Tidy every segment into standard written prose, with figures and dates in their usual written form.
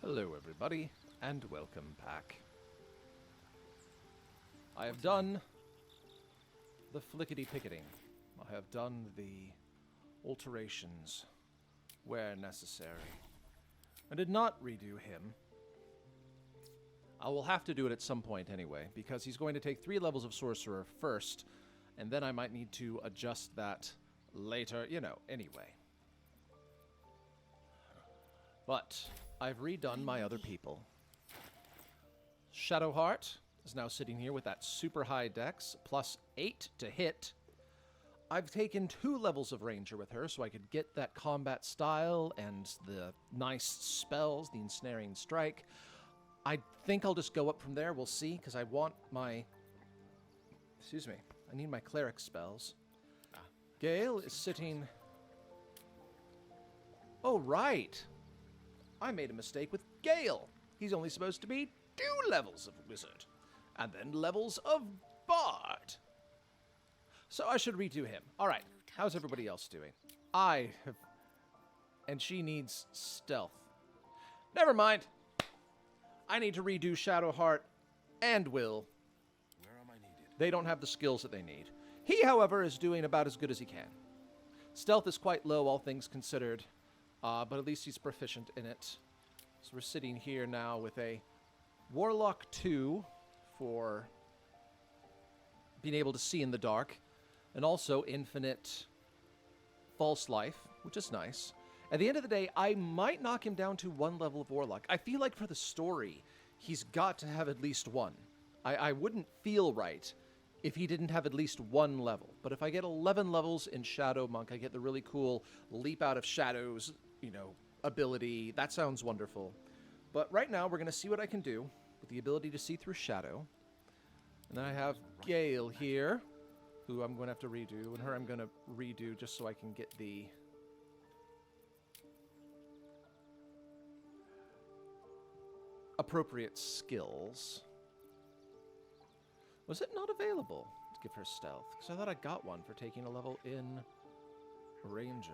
Hello everybody, and welcome back. I have done the flickety-picketing. I have done the alterations where necessary. I did not redo him. I will have to do it at some point anyway, because he's going to take 3 levels of Sorcerer first, and then I might need to adjust that later, you know, anyway. But I've redone my other people. Shadowheart is now sitting here with that super high dex, plus 8 to hit. I've taken 2 levels of Ranger with her, so I could get that combat style and the nice spells, the Ensnaring Strike. I think I'll just go up from there, we'll see, because I want my... Excuse me, I need my Cleric spells. Gale is sitting... Oh, right! I made a mistake with Gale. He's only supposed to be 2 levels of Wizard, and then levels of Bard. So I should redo him. Alright, how's everybody else doing? I have... And she needs Stealth. Never mind. I need to redo Shadowheart and Will. Where am I needed? They don't have the skills that they need. He, however, is doing about as good as he can. Stealth is quite low, all things considered. But at least he's proficient in it. So we're sitting here now with a Warlock 2 for being able to see in the dark. And also infinite false life, which is nice. At the end of the day, I might knock him down to 1 level of Warlock. I feel like for the story, he's got to have at least 1. I wouldn't feel right if he didn't have at least 1 level. But if I get 11 levels in Shadow Monk, I get the really cool Leap Out of Shadows, you know, ability. That sounds wonderful. But right now, we're going to see what I can do with the ability to see through Shadow. And then I have Gale here, who I'm going to have to redo. And her I'm going to redo just so I can get the... appropriate skills. Was it not available to give her stealth? Because I thought I got one for taking a level in Ranger.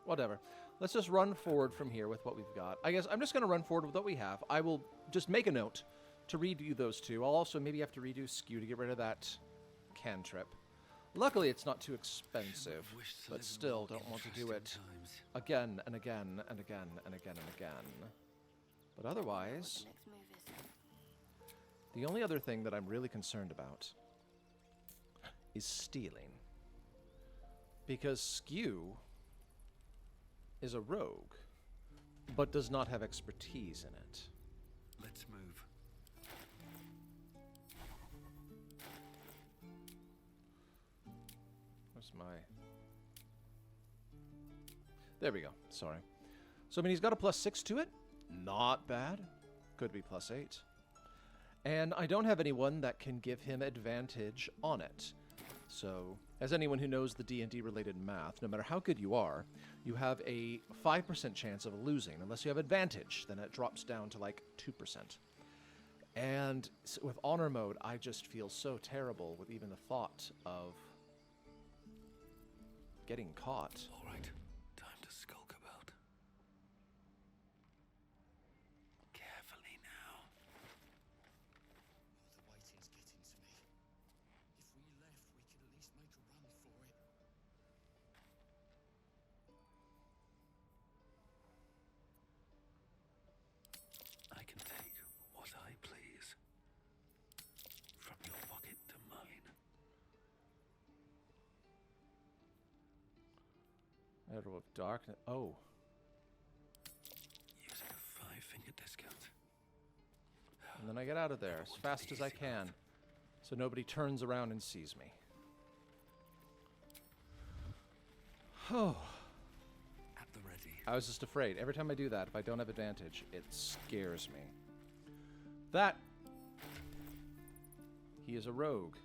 Whatever. Let's just run forward from here with what we've got. I guess I'm just going to run forward with what we have. I will just make a note to redo those 2. I'll also maybe have to redo Skew to get rid of that cantrip. Luckily, it's not too expensive, but still don't want to do it again and again and again and again and again. But otherwise... The only other thing that I'm really concerned about is stealing. Because Skew is a rogue, but does not have expertise in it. Let's move. Where's my... There we go. Sorry. So, I mean, he's got a +6 to it. Not bad. Could be +8. And I don't have anyone that can give him advantage on it. So, as anyone who knows the D&D related math, no matter how good you are, you have a 5% chance of losing. Unless you have advantage, then it drops down to like 2%. And with honor mode, I just feel so terrible with even the thought of getting caught. All right, time to skulk about. Carefully now. The waiting's getting to me. If we left, we could at least make a run for it. I can take what I please. From your pocket to mine. Arrow of Darkness. Oh. Using a 5-finger discount. And then I get out of there as fast as I can, so nobody turns around and sees me. Oh. At the ready. I was just afraid. Every time I do that, if I don't have advantage, it scares me. That... He is a rogue.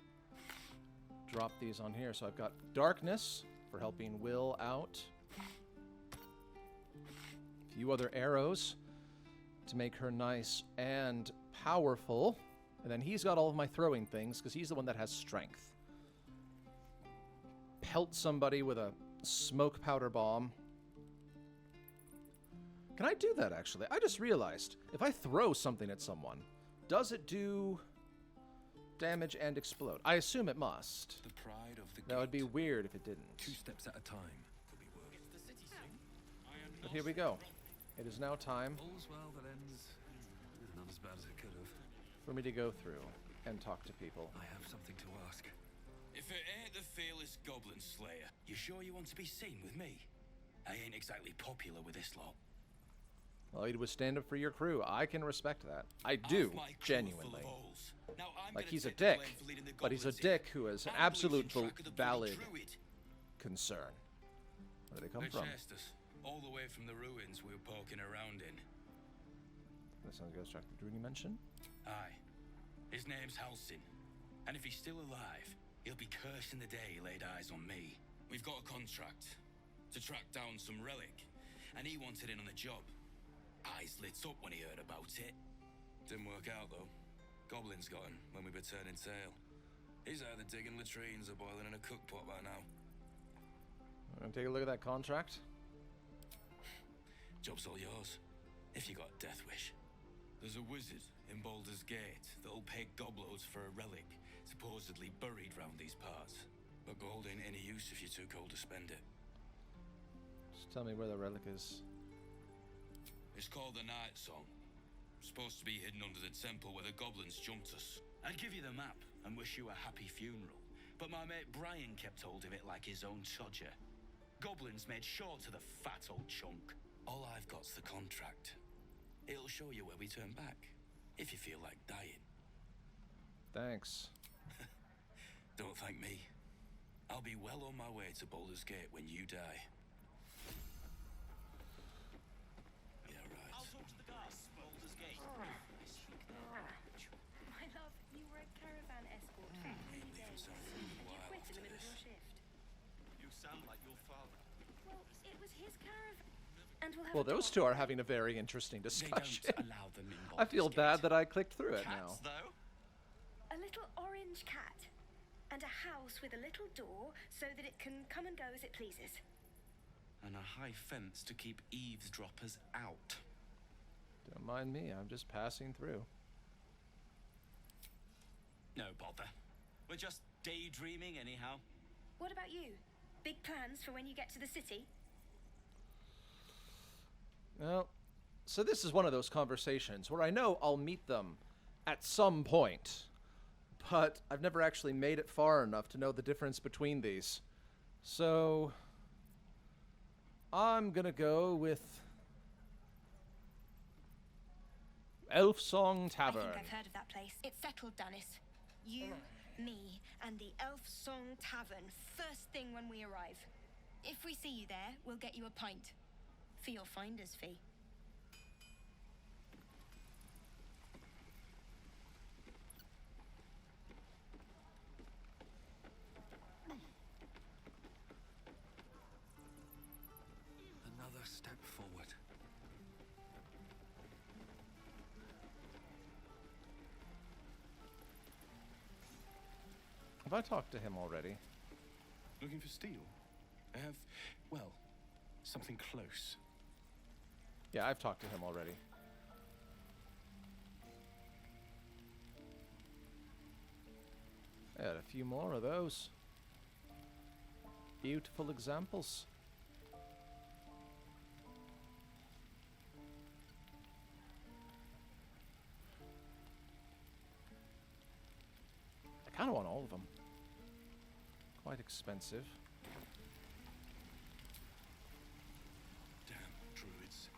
Drop these on here. So I've got Darkness for helping Will out. A few other arrows to make her nice and powerful. And then he's got all of my throwing things, because he's the one that has strength. Pelt somebody with a smoke powder bomb. Can I do that, actually? I just realized, if I throw something at someone, does it do damage and explode? I assume it must. The pride of the That would be gate. weird if it didn't. 2 steps at a time. Could be worse. It's the city soon. But here we go. It is now time All's well that ends not as bad as it could have. for me to go through and talk to people. I have something to ask. If it ain't the fearless Goblin Slayer, you sure you want to be seen with me? I ain't exactly popular with this lot. Well, he'd would stand up for your crew. I can respect that. I Half do, my crew are full genuinely. of holes. Now I'm Like, gonna he's a take the dick, blame for leading the but he's a goblins in. dick who has an I'm absolute losing track of the bloody valid Druid. concern. Where do they come They from? chased us all the way from the ruins we were poking around in. That sounds good. Extract the Druid you mentioned. Aye. His name's Halsin. And if he's still alive, he'll be cursing the day he laid eyes on me. We've got a contract to track down some relic, and he wanted in on the job. Eyes lit up when he heard about it. Didn't work out, though. Goblins got him when we were turning tail. He's either digging latrines or boiling in a cookpot by now. Wanna take a look at that contract. Job's all yours, if you got a death wish. There's a wizard in Baldur's Gate that'll pay gobloads for a relic supposedly buried round these parts. But gold ain't any use if you're too cold to spend it. Just tell me where the relic is. It's called the Night Song. Supposed to be hidden under the temple where the goblins jumped us. I'd give you the map and wish you a happy funeral, but my mate Brian kept hold of it like his own Todger. Goblins made short to the fat old chunk. All I've got's the contract. It'll show you where we turn back, if you feel like dying. Thanks. Don't thank me. I'll be well on my way to Baldur's Gate when you die. Yeah, right. I'll talk to the guys. Baldur's Gate. My love, you were a caravan escort for 3 days. You quit in the middle of your shift. You sound like your father. Well, it was his caravan. And we'll have Well, a those dog. two are having a very interesting They discussion. don't allow them in I feel Baldur's bad Gate. that I clicked through it Cats, now. though. A little orange cat. And a house with a little door so that it can come and go as it pleases. And a high fence to keep eavesdroppers out. Don't mind me, I'm just passing through. No bother. We're just daydreaming anyhow. What about you? Big plans for when you get to the city? Well, so this is one of those conversations where I know I'll meet them at some point, but I've never actually made it far enough to know the difference between these. So I'm gonna go with Elf Song Tavern. I think I've heard of that place. It's settled, Dennis. You, me, and the Elf Song Tavern, first thing when we arrive. If we see you there, we'll get you a pint. For your finder's fee. Another step forward. Have I talked to him already? Looking for steel? I have, well, something close. Yeah, I've talked to him already. I had a few more of those. Beautiful examples. I kind of want all of them. Quite expensive. Damn druids.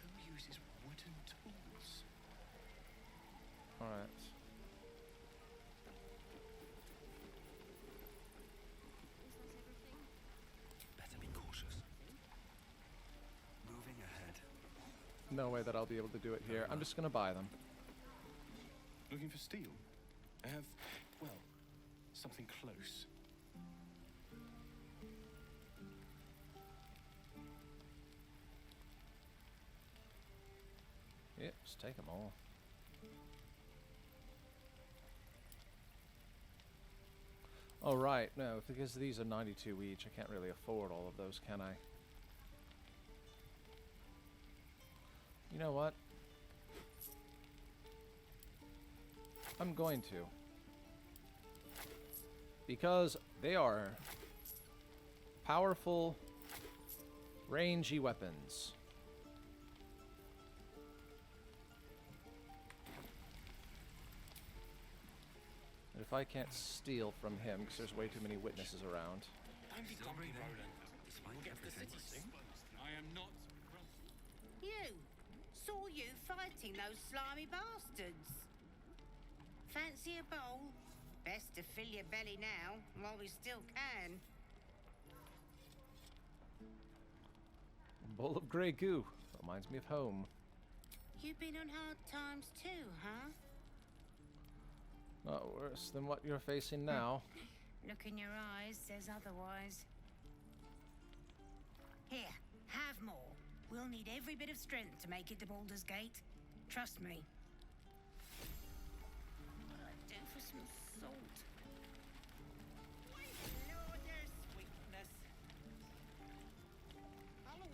Who uses wooden tools? Alright. Better be cautious. Moving ahead. No way that I'll be able to do it here. I'm just gonna buy them. Looking for steel? I have, well, something close. Yep, just take them all. Oh, right. No, because these are 92 each, I can't really afford all of those, can I? You know what? I'm going to. Because they are powerful, rangy weapons. And if I can't steal from him, because there's way too many witnesses around. Don't be cocky, Roland. Despite We'll get to the city everything. soon. I am not. You! Saw you fighting those slimy bastards. Fancy a bowl? Best to fill your belly now, while we still can. Bowl of grey goo. Reminds me of home. You been on hard times too, huh? Not worse than what you're facing now. Look in your eyes says otherwise. Here, have more. We'll need every bit of strength to make it to Baldur's Gate. Trust me. What'll I do for some salt? Lord, there's sweetness.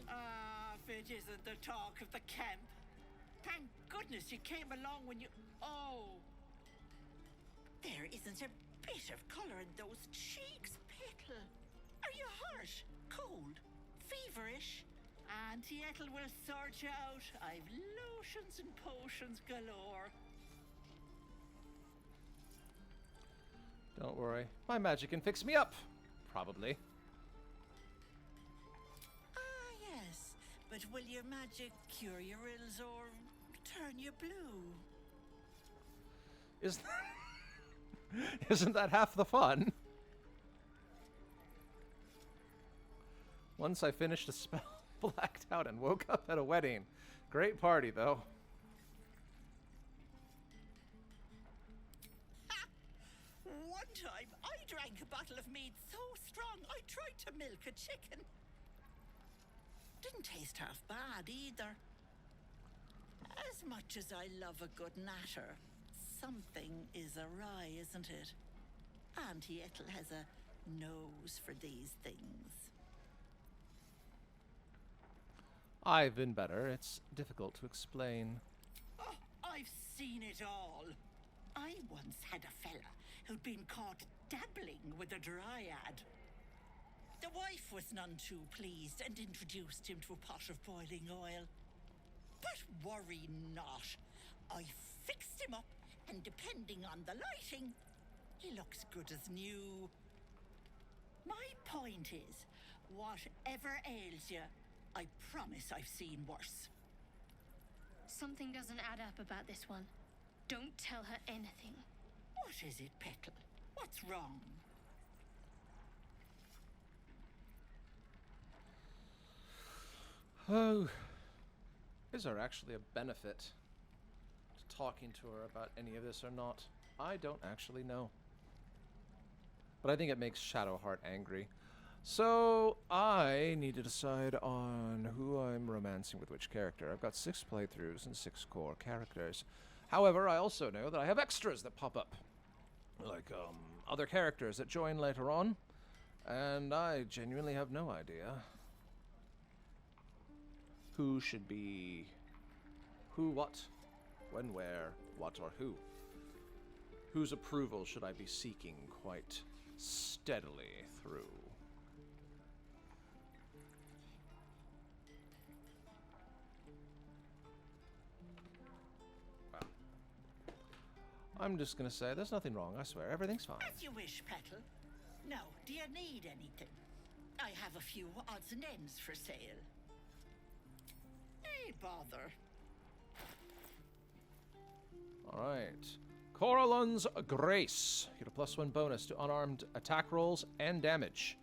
Ah, if it isn't the talk of the camp. Thank goodness you came along when you... Oh! There isn't a bit of colour in those cheeks, Petal. Are you hurt? Cold? Feverish? Auntie Ethel will sort you out. I've lotions and potions galore. Don't worry. My magic can fix me up. Probably. Ah, yes. But will your magic cure your ills or turn you blue? Isn't that half the fun? Once I finished a spell, blacked out, and woke up at a wedding. Great party, though. One time, I drank a bottle of mead so strong I tried to milk a chicken. Didn't taste half bad either. As much as I love a good natter, something is awry, isn't it? Auntie Ethel has a nose for these things. I've been better. It's difficult to explain. Oh, I've seen it all. I once had a fella who'd been caught dabbling with a dryad. The wife was none too pleased and introduced him to a pot of boiling oil. But worry not. I fixed him up, and depending on the lighting, he looks good as new. My point is, whatever ails you, I promise I've seen worse. Something doesn't add up about this one. Don't tell her anything. What is it, Petal? What's wrong? Oh. Is there actually a benefit to talking to her about any of this or not? I don't actually know. But I think it makes Shadowheart angry. So, I need to decide on who I'm romancing with which character. I've got 6 playthroughs and 6 core characters. However, I also know that I have extras that pop up. Like, other characters that join later on. And I genuinely have no idea who should be who, what, when, where, what, or who. Whose approval should I be seeking quite steadily through? Well, I'm just gonna say there's nothing wrong, I swear. Everything's fine. As you wish, Petal. Now, do you need anything? I have a few odds and ends for sale. Hey, bother. Alright. Coralon's Grace. You get a +1 bonus to unarmed attack rolls and damage.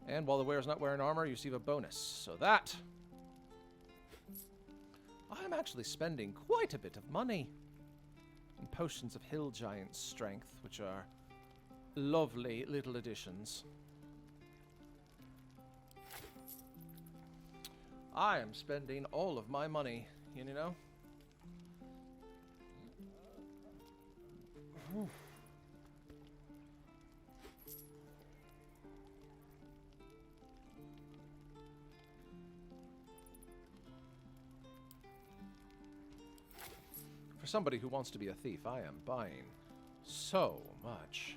And while the wearer's not wearing armor, you receive a bonus. So that... I'm actually spending quite a bit of money in potions of Hill Giant Strength, which are lovely little additions. I am spending all of my money, you know? Whew. For somebody who wants to be a thief, I am buying so much.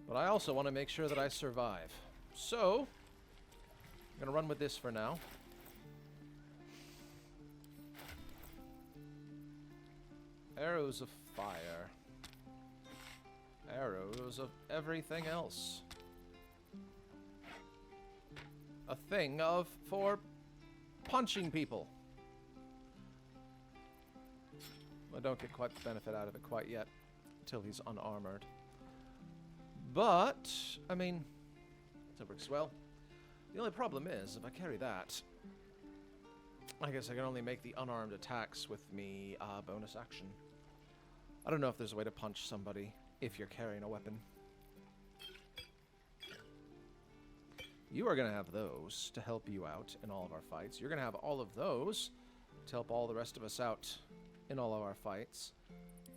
But I also want to make sure that I survive. So, I'm going to run with this for now. Arrows of fire. Arrows of everything else. A thing for punching people. I don't get quite the benefit out of it quite yet, until he's unarmored. But, I mean, it works well. The only problem is, if I carry that, I guess I can only make the unarmed attacks with me bonus action. I don't know if there's a way to punch somebody if you're carrying a weapon. You are going to have those to help you out in all of our fights. You're going to have all of those to help all the rest of us out in all of our fights.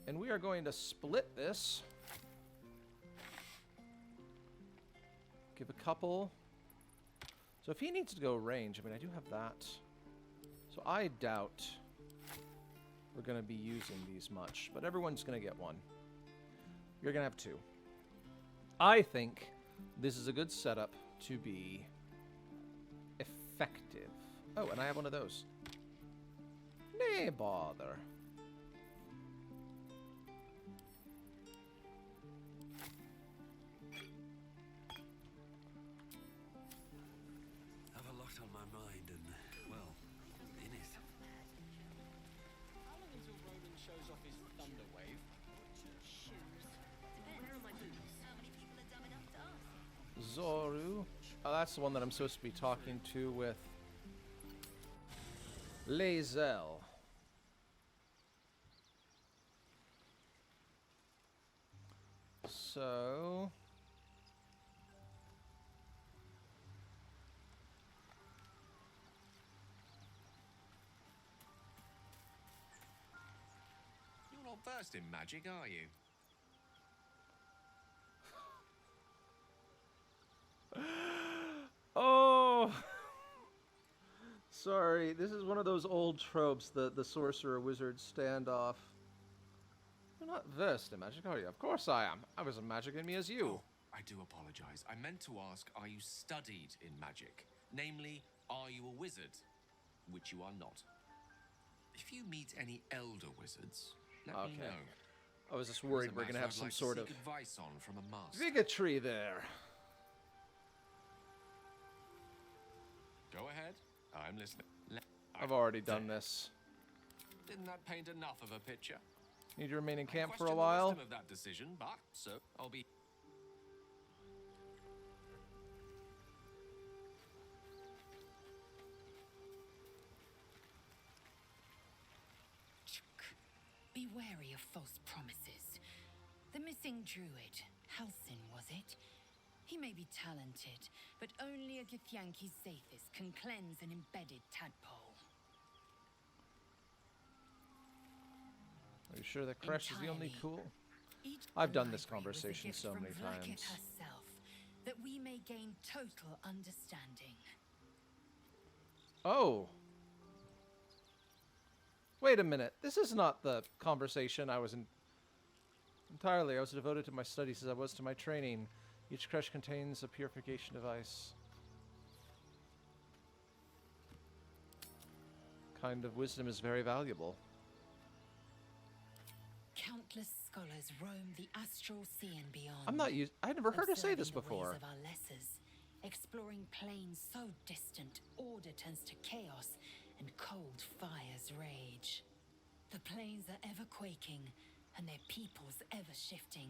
And we are going to split this. Give a couple. So if he needs to go range, I mean, I do have that. So I doubt we're going to be using these much. But everyone's going to get one. You're going to have two. I think this is a good setup to be effective. Oh, and I have one of those. Nay, bother. Have a lot on my mind and, well, in it. How long until Ronan shows off his thunder wave? Where are my boots? How many people are dumb enough to ask? Zoru. Oh, that's the one that I'm supposed to be talking to with Lae'zel. So... You're not versed in magic, are you? Oh! Sorry, this is one of those old tropes, the sorcerer-wizard standoff. You're not versed in magic, are you? Of course I am. I was as magic in me as you. Oh, I do apologize. I meant to ask, are you studied in magic? Namely, are you a wizard? Which you are not. If you meet any elder wizards, let me Okay. know. I was just worried As a we're going to matter have I'd some like sort to of seek advice on from a master. bigotry there. Go ahead. I'm listening. I've already done this. Didn't that paint enough of a picture? Need to remain in I camp for a question the while. wisdom of that decision, but so I'll be. Be wary of false promises. The missing druid, Halsin, was it? He may be talented, but only a Githyanki Zathis can cleanse an embedded tadpole. Are you sure that Crash is the only Entirely. cool? Each I've done this library was a conversation gift so from many Vlaakith times. herself, that we may gain total understanding. Oh. Wait a minute. This is not the conversation I was in. Entirely, I was devoted to my studies as I was to my training. Each crush contains a purification device. Kind of wisdom is very valuable. Countless scholars roam the astral sea and beyond. I'm not used. I never heard her say this observing the ways before. of our lessers, exploring planes so distant, order turns to chaos, and cold fires rage. The planes are ever quaking, and their peoples ever shifting.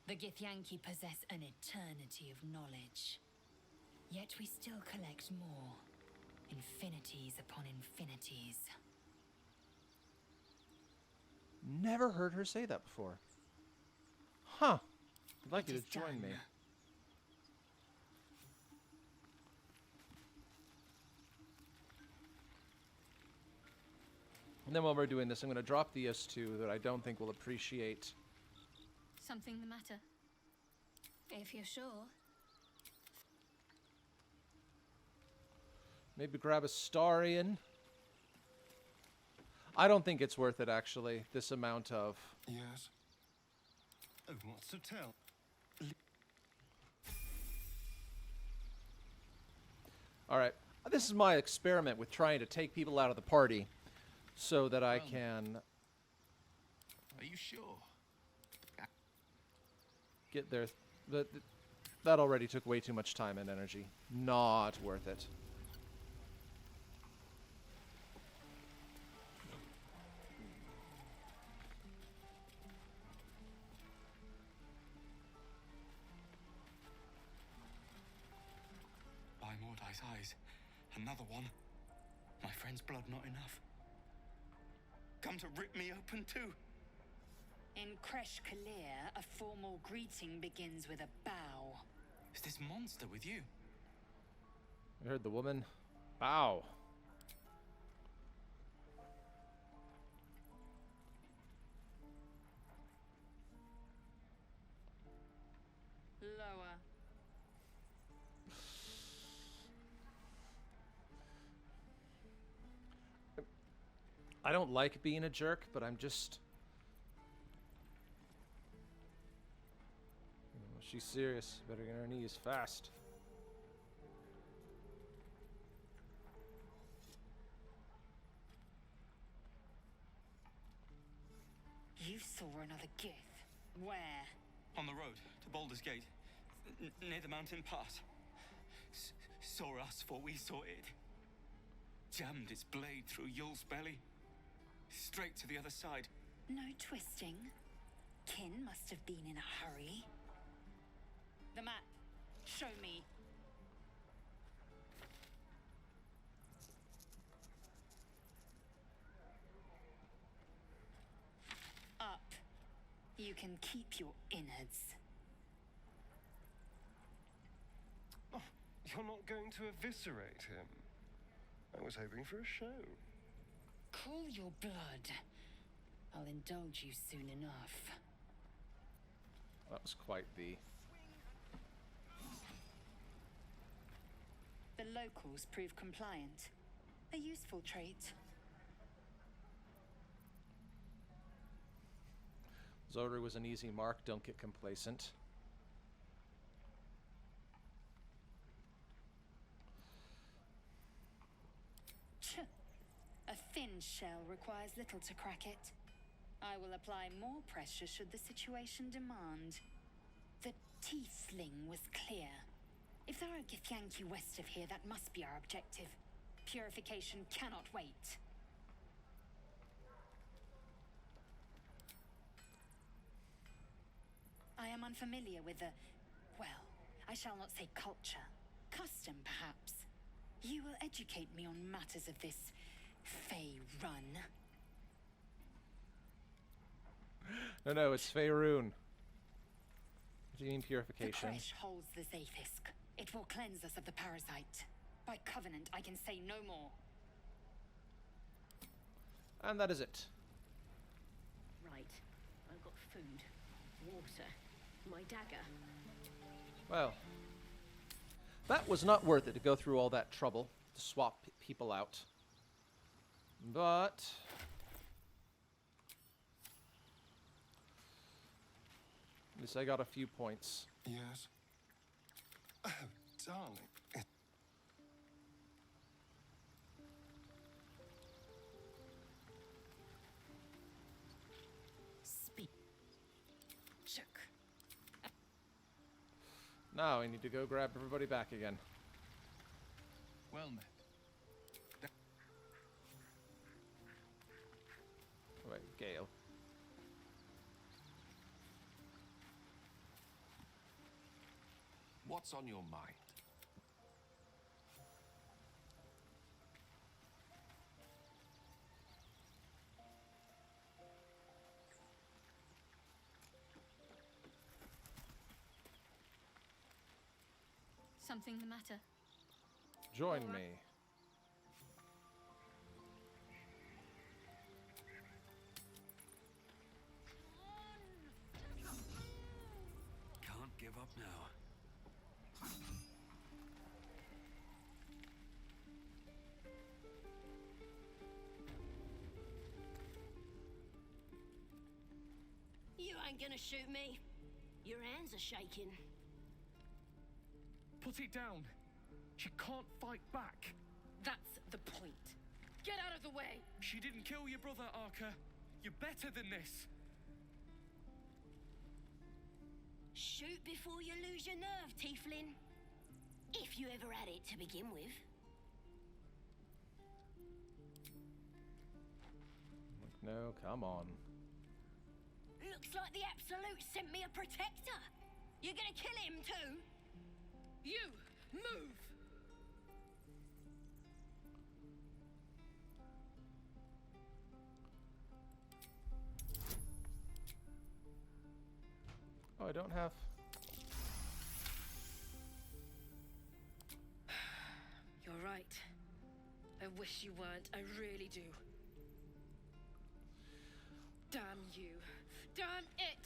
The Githyanki possess an eternity of knowledge. Yet we still collect more. Infinities upon infinities. Never heard her say that before. Huh. I'd like It you is to join me. done. And then while we're doing this, I'm going to drop the S2 that I don't think will appreciate. Something the matter? If you're sure. Maybe grab a Starian. I don't think it's worth it, actually. This amount of... Yes. Oh, what's to tell? Alright. This is my experiment with trying to take people out of the party so that I can Are you sure? get there. That already took way too much time and energy. Not worth it. By Mordai's eyes, another one. My friend's blood not enough. Come to rip me open too. In Kresh Kalir, a formal greeting begins with a bow. Is this monster with you? You heard the woman? Bow. Lower. I don't like being a jerk, but I'm just... Oh, she's serious. Better get on her knees fast. You saw another Gith. Where? On the road to Baldur's Gate, near the mountain pass. Saw us for we saw it. Jammed its blade through Yul's belly. Straight to the other side. No twisting. Kin must have been in a hurry. The map. Show me. Up. You can keep your innards. Oh, you're not going to eviscerate him. I was hoping for a show. Cool your blood. I'll indulge you soon enough. That was quite the... The locals prove compliant. A useful trait. Zoru was an easy mark. Don't get complacent. A thin shell requires little to crack it. I will apply more pressure should the situation demand. The tiefling was clear. If there are Githyanki west of here, that must be our objective. Purification cannot wait. I am unfamiliar with the... well, I shall not say culture. Custom, perhaps. You will educate me on matters of this Fey run. No, it's Faerun. What do you mean The purification? Kresh holds the Zaithisk. It will cleanse us of the parasite. By covenant, I can say no more. And that is it. Right. I've got food, water, my dagger. Well, that was not worth it to go through all that trouble to swap people out. But... at least I got a few points. Yes. Oh, darling. Speak. Shook. Now I need to go grab everybody back again. Well met. Wait, Gale. What's on your mind? Something the matter? Join me. Can't give up now. ain't gonna shoot me. Your hands are shaking. Put it down. She can't fight back. That's the point. Get out of the way. She didn't kill your brother, Arca. You're better than this. Shoot before you lose your nerve, Tiefling. If you ever had it to begin with. No, come on. Looks like the Absolute sent me a protector. You're gonna kill him too? You, move! Oh, I don't have... You're right. I wish you weren't. I really do. Damn you. Damn it!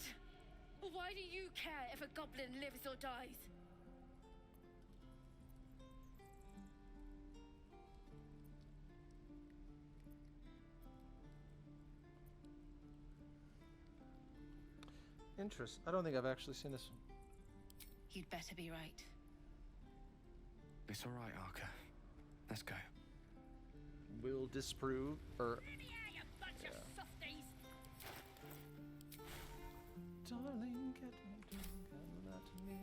Why do you care if a goblin lives or dies? Interest. I don't think I've actually seen this one. You'd better be right. It's all right, Arca. Let's go. Will disprove, or... You bunch of softies! Darling, get me down and let me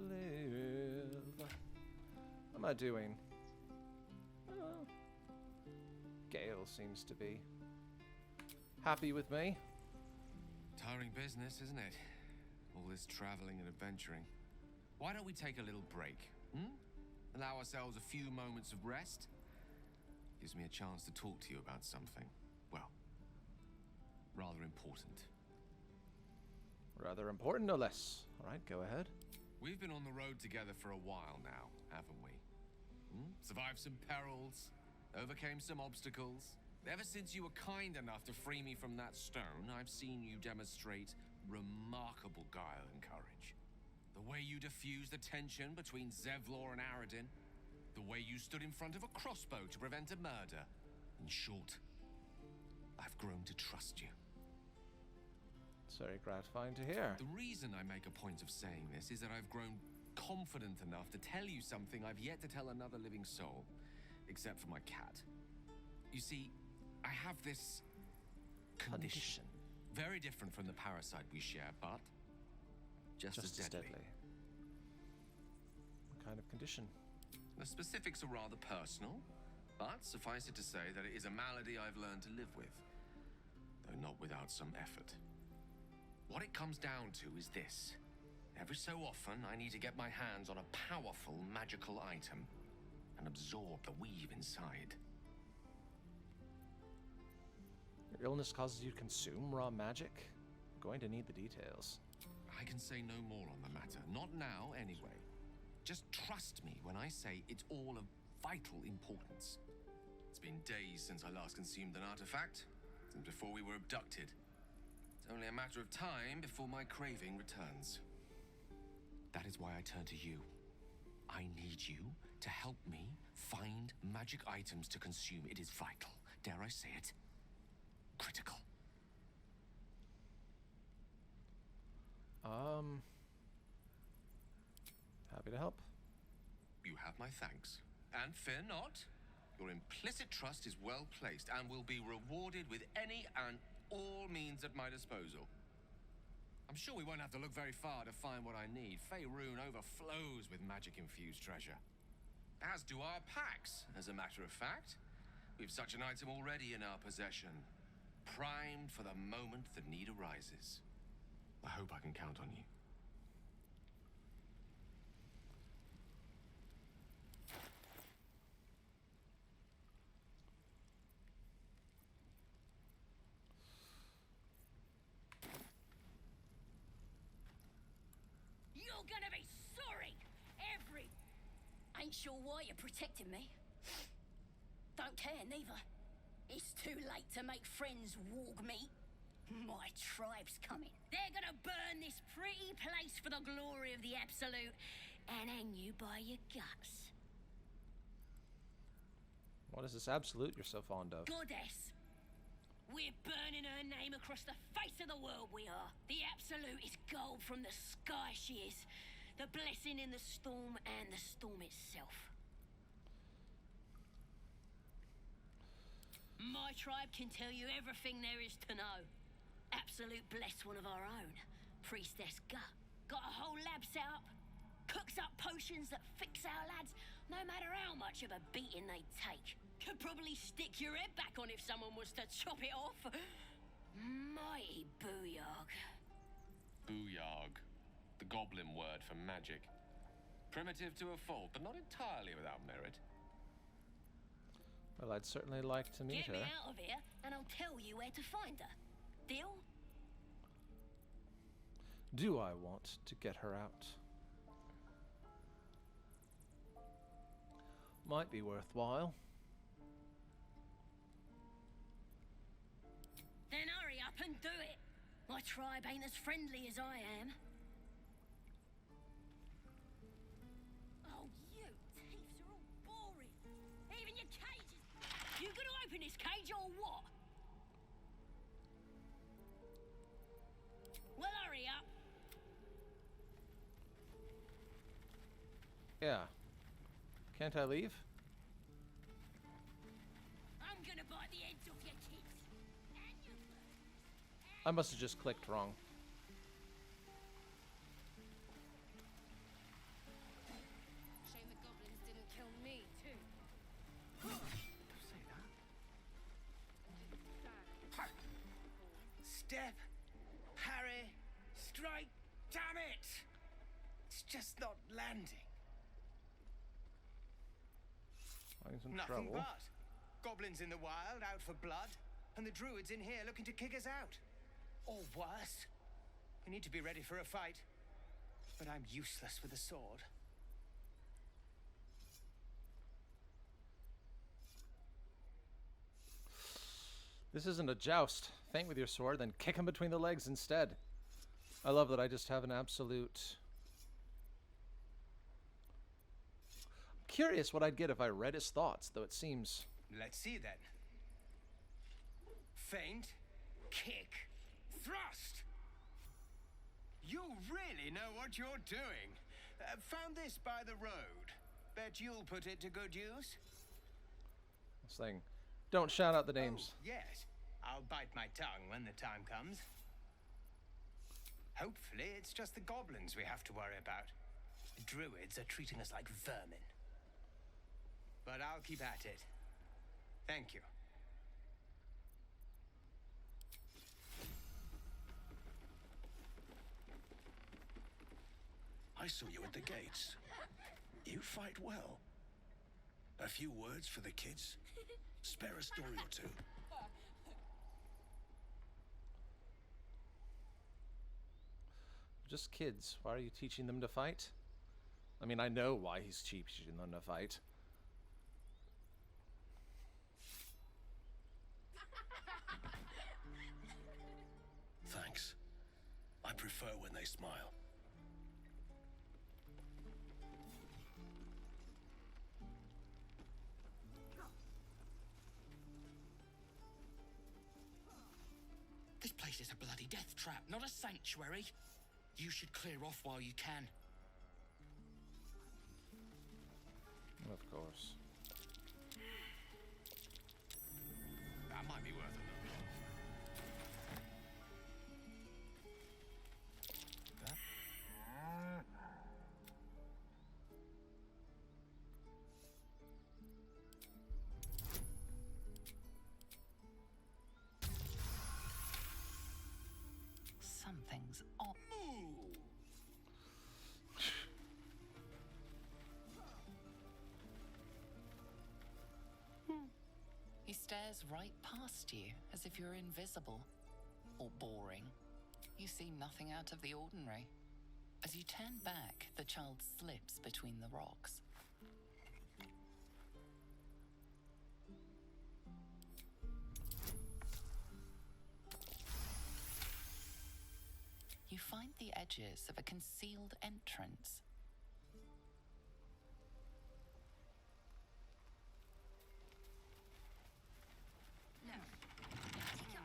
live. What am I doing? Gale seems to be happy with me. Tiring business, isn't it? All this traveling and adventuring. Why don't we take a little break? Allow ourselves a few moments of rest? Gives me a chance to talk to you about something, well, rather important. Rather important, no less. All right, go ahead. We've been on the road together for a while now, haven't we? Survived some perils, overcame some obstacles. Ever since you were kind enough to free me from that stone, I've seen you demonstrate remarkable guile and courage. The way you diffused the tension between Zevlor and Aradin. The way you stood in front of a crossbow to prevent a murder. In short, I've grown to trust you. It's very gratifying to hear. The reason I make a point of saying this is that I've grown confident enough to tell you something I've yet to tell another living soul, except for my cat. You see, I have this condition. Very different from the parasite we share, but just as deadly. What kind of condition? The specifics are rather personal, but suffice it to say that it is a malady I've learned to live with, though not without some effort. What it comes down to is this. Every so often, I need to get my hands on a powerful magical item and absorb the weave inside. Your illness causes you to consume raw magic? I'm going to need the details. I can say no more on the matter. Not now, anyway. Just trust me when I say it's all of vital importance. It's been days since I last consumed an artifact, since before we were abducted. It's only a matter of time before my craving returns. That is why I turn to you. I need you to help me find magic items to consume. It is vital. Dare I say it? Critical. Happy to help. You have my thanks. And fear not. Your implicit trust is well placed and will be rewarded with any and all means at my disposal. I'm sure we won't have to look very far to find what I need. Faerun overflows with magic-infused treasure. As do our packs, as a matter of fact. We've such an item already in our possession. Primed for the moment the need arises. I hope I can count on you. You're gonna be sorry! Ain't sure why you're protecting me. Don't care, neither. It's too late to make friends, warg meat. My tribe's coming. They're gonna burn this pretty place for the glory of the Absolute and hang you by your guts. What is this Absolute you're so fond of? Goddess. We're burning her name across the face of the world, we are. The absolute is gold from the sky, she is. The blessing in the storm and the storm itself. My tribe can tell you everything there is to know. Absolute blessed one of our own. Priestess Gut. Got a whole lab set up. Cooks up potions that fix our lads, no matter how much of a beating they take. Could probably stick your head back on if someone was to chop it off. Mighty booyarg. Booyarg. The goblin word for magic. Primitive to a fault, but not entirely without merit. Well, I'd certainly like to meet Get me her. out of here, and I'll tell you where to find her. Deal? Do I want to get her out? Might be worthwhile. Then hurry up and do it. My tribe ain't as friendly as I am. Oh, you thieves are all boring. Even your cages. You gonna open this cage or what? Well, hurry up. Yeah. Can't I leave? I'm gonna bite the heads off your kids. And your I must have just clicked wrong. Shame the goblins didn't kill me, too. Step, parry, strike, damn it! It's just not landing. I'm in Nothing trouble. but. Goblins in the wild, out for blood, and the druids in here looking to kick us out. Or worse. We need to be ready for a fight. But I'm useless with a sword. This isn't a joust. Feint with your sword, then kick him between the legs instead. I love that I just have an absolute... I'm curious what I'd get if I read his thoughts, though it seems... Let's see then. Feint, kick, thrust. You really know what you're doing. Found this by the road. Bet you'll put it to good use. This thing. Don't shout out the names. Oh, yes. I'll bite my tongue when the time comes. Hopefully, it's just the goblins we have to worry about. The druids are treating us like vermin. But I'll keep at it. Thank you. I saw you at the gates. You fight well. A few words for the kids? Spare a story or two. Just kids. Why are you teaching them to fight? I mean, I know why he's teaching them to fight. Thanks. I prefer when they smile. This place is a bloody death trap, not a sanctuary. You should clear off while you can. Of course. That might be worth a look. Something's off. He stares right past you, as if you're invisible. Or boring. You see nothing out of the ordinary. As you turn back, the child slips between the rocks. You find the edges of a concealed entrance. No. Take your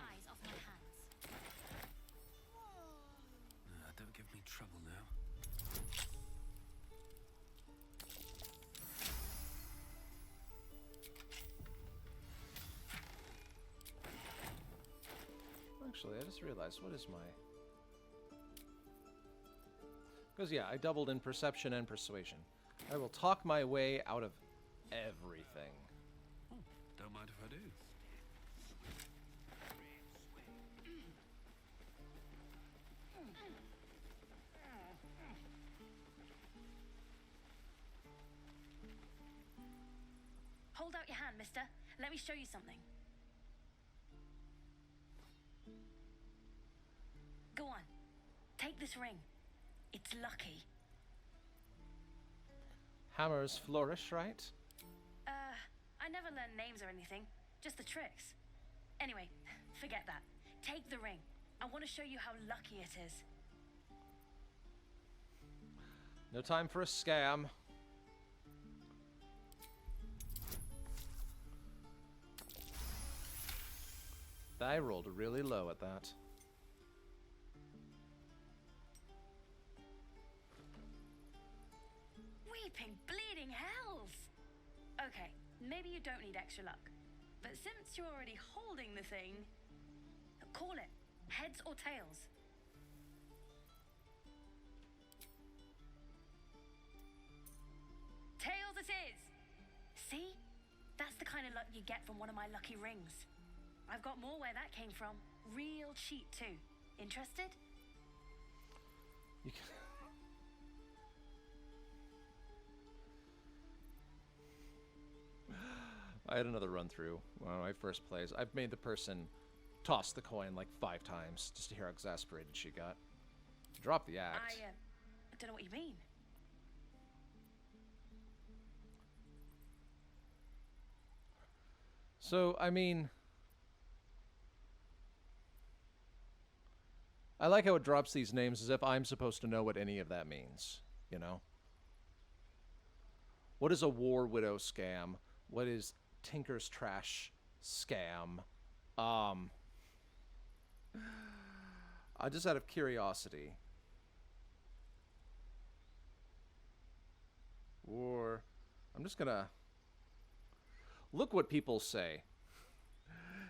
actually. I just realized, what is my... Because, yeah, I doubled in perception and persuasion. I will talk my way out of everything. Oh, don't mind if I do. Hold out your hand, mister. Let me show you something. Go on. Take this ring. It's lucky. Hammers flourish, right? I never learned names or anything. Just the tricks. Anyway, forget that. Take the ring. I want to show you how lucky it is. No time for a scam. I rolled really low at that. Weeping bleeding hells! Okay, maybe you don't need extra luck. But since you're already holding the thing, call it. Heads or tails? Tails it is! See? That's the kind of luck you get from one of my lucky rings. I've got more where that came from. Real cheap too. Interested? You can... I had another run through one of my first plays. I've made the person toss the coin like 5 times just to hear how exasperated she got. Drop the act. I don't know what you mean. So, I mean... I like how it drops these names as if I'm supposed to know what any of that means, you know? What is a War Widow scam? What is Tinker's Trash scam? Just out of curiosity. Or, I'm just gonna... Look what people say.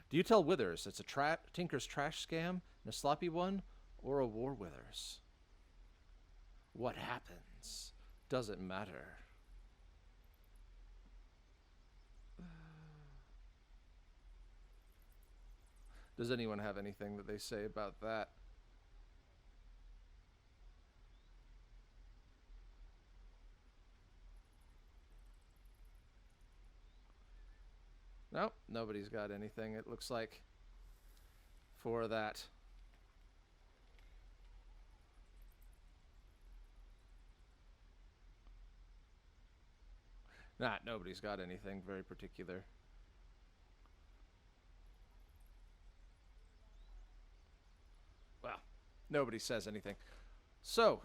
Do you tell Withers it's a Tinker's Trash scam and a sloppy one? Or a War Withers? What happens? Doesn't matter. Does anyone have anything that they say about that? Nope, nobody's got anything, it looks like, for that. Nobody's got anything very particular. Well, nobody says anything. So.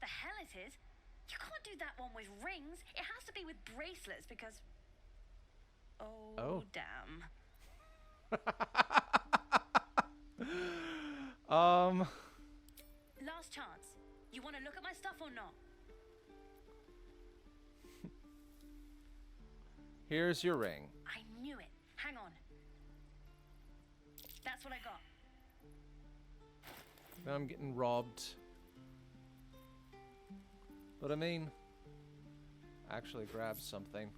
The hell it is? You can't do that one with rings. It has to be with bracelets because... Oh. Damn. Last chance. You want to look at my stuff or not? Here's your ring. I knew it. Hang on. That's what I got. Now I'm getting robbed. But I mean, actually grab something.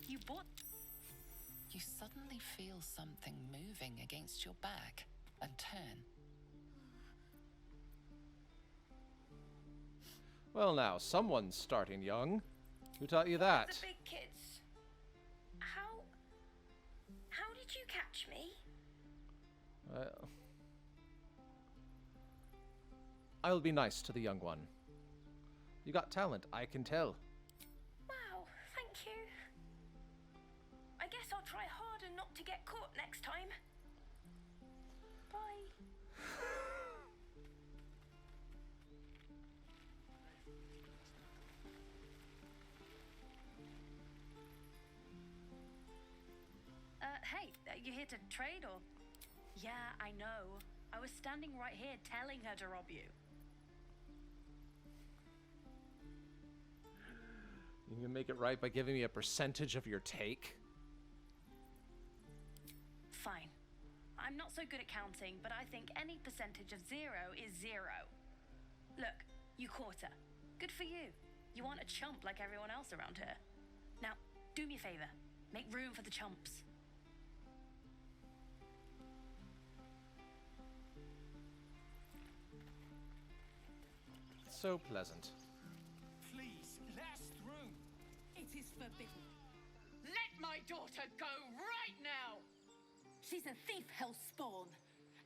You bought... You suddenly feel something moving against your back and turn. Well now, someone's starting young. Who taught you that? The big kids. How did you catch me? I'll be nice to the young one. You got talent, I can tell. Wow, thank you. I guess I'll try harder not to get caught next time. Bye. Hey, you here to trade or... Yeah, I know. I was standing right here telling her to rob you. You You make it right by giving me a percentage of your take? Fine. I'm not so good at counting, but I think any percentage of 0 is 0. Look, you caught her. Good for you. You aren't a chump like everyone else around here. Now, do me a favor. Make room for the chumps. So pleasant. Please, last room. It is forbidden. Let my daughter go right now! She's a thief, hellspawn,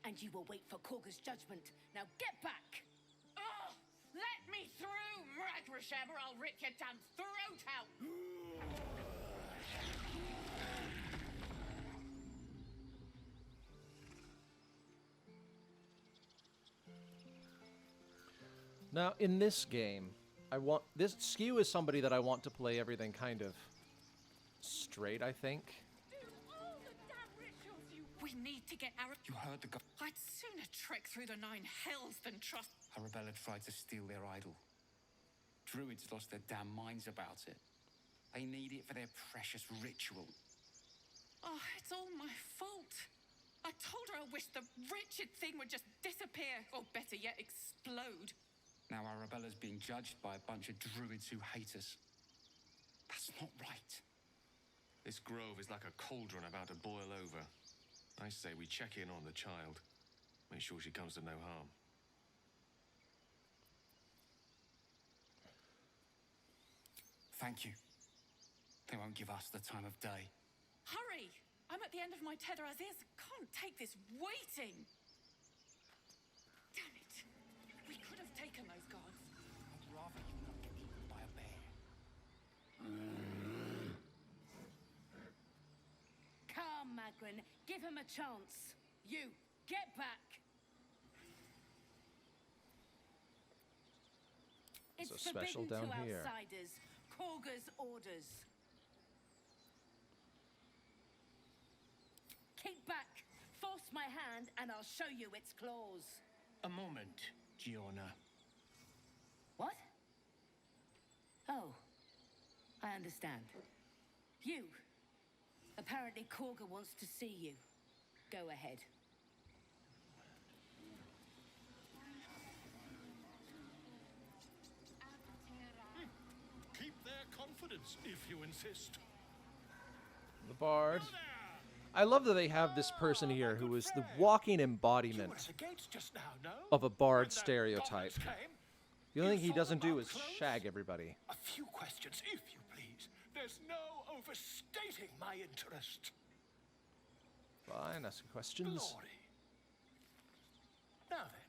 and you will wait for Korga's judgment. Now get back! Oh, let me through, Mragrashem, or I'll rip your damn throat out! Now, in this game, Skew is somebody that I want to play everything kind of straight, I think. We need to get our... You heard the guy. I'd sooner trek through the 9 hells than trust... Arabella tried to steal their idol. Druids lost their damn minds about it. They need it for their precious ritual. Oh, it's all my fault. I told her I wished the wretched thing would just disappear, or better yet, explode. Now Arabella's being judged by a bunch of druids who hate us. That's not right. This grove is like a cauldron about to boil over. I say we check in on the child. Make sure she comes to no harm. Thank you. They won't give us the time of day. Hurry! I'm at the end of my tether as is. Can't take this waiting. Damn it. We could have taken those guards. I'd rather you not get eaten by a bear. Calm, Magrin. Give him a chance. You, get back. There's It's a special forbidden down to here. outsiders. Korga's orders. Keep back. Force my hand and I'll show you its claws. A moment, Giona. What? Oh, I understand. You. Apparently Korga wants to see you. Go ahead. Keep their confidence, if you insist. The bard. I love that they have this person here who is the walking embodiment of a bard stereotype. The only thing he doesn't do is shag everybody. A few questions, if you please. There's no overstating my interest. Fine, ask questions. Glory. Now then,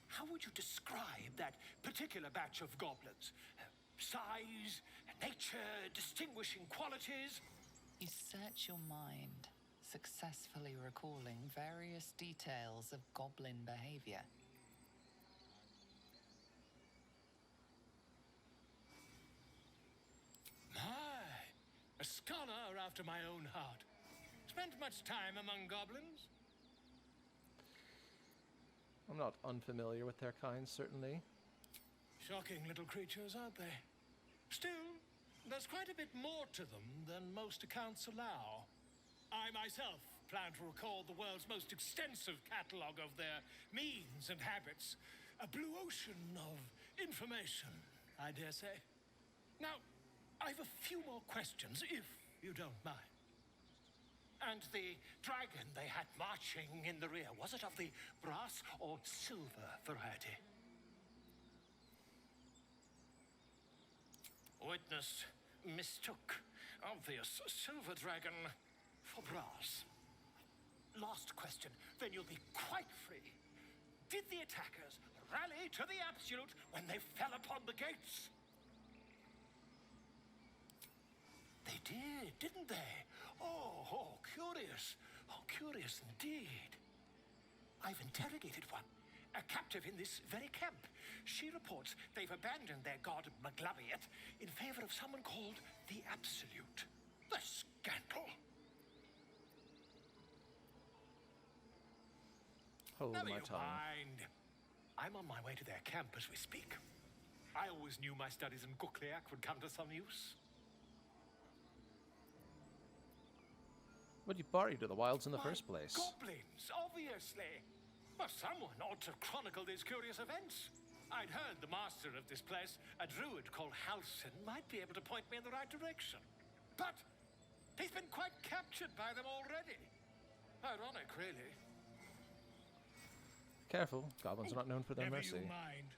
how would you describe that particular batch of goblins? Size, nature, distinguishing qualities? You search your mind, successfully recalling various details of goblin behavior. My, a scholar after my own heart. Spent much time among goblins? I'm not unfamiliar with their kind, certainly. Shocking little creatures, aren't they? Still, there's quite a bit more to them than most accounts allow. I myself plan to record the world's most extensive catalogue of their means and habits. A blue ocean of information, I dare say. Now, I've a few more questions, if you don't mind. And the dragon they had marching in the rear, was it of the brass or silver variety? Witness mistook obvious silver dragon for brass. Last question, then you'll be quite free. Did the attackers rally to the absolute when they fell upon the gates? They did, didn't they? Oh, curious. Oh, curious indeed. I've interrogated one, a captive in this very camp. She reports they've abandoned their god Maglabiet in favor of someone called the Absolute. The scandal. Hold Never my you tongue. mind. I'm on my way to their camp as we speak. I always knew my studies in Gukliak would come to some use. What did you brought you to the wilds in the Why, first place? Goblins, obviously. Well, someone ought to chronicle these curious events. I'd heard the master of this place, a druid called Halsin, might be able to point me in the right direction. But he's been quite captured by them already. Ironic, really. Careful, goblins are not known for their Never mercy. you mind.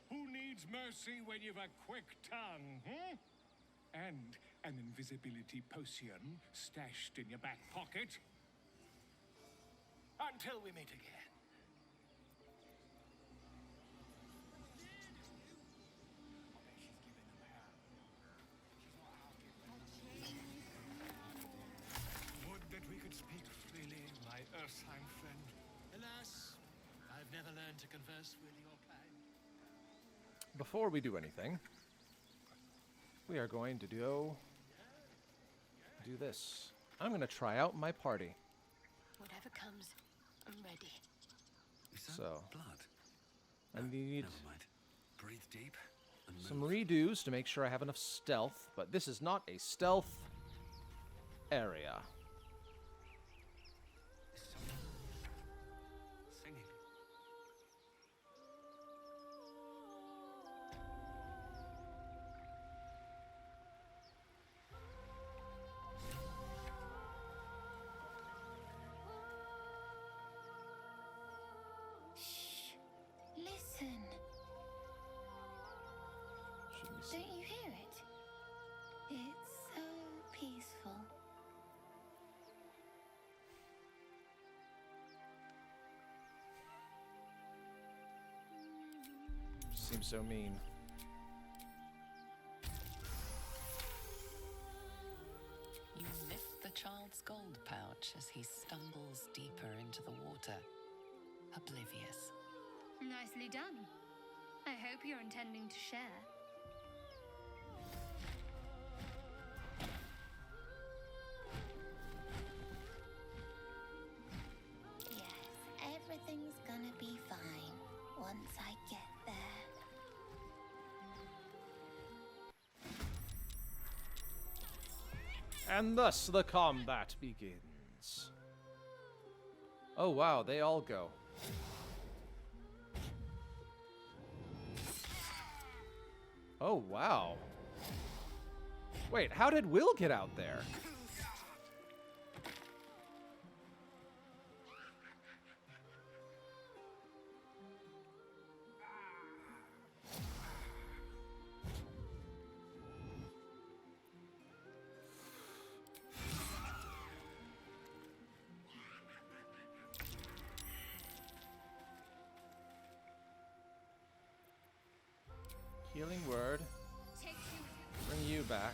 Who needs mercy when you've a quick tongue, hmm? And an invisibility potion stashed in your back pocket. Until we meet again. Would that we could speak freely, my Ursine friend. Alas, I've never learned to converse with your kind. Before we do anything, we are going to do this. I'm going to try out my party. Whatever comes, I'm ready. Is that So, blood? I need Never mind. Breathe deep and move. some redos to make sure I have enough stealth, but this is not a stealth area. Singing. Shh. Listen. Don't you hear it? It's so peaceful. Seems so mean. You lift the child's gold pouch as he stumbles deeper into the water, oblivious. Nicely done. I hope you're intending to share. Yes, everything's gonna be fine once I get there. And thus the combat begins. Oh wow, they all go. Oh wow. Wait, how did Will get out there? Healing word. Bring you back.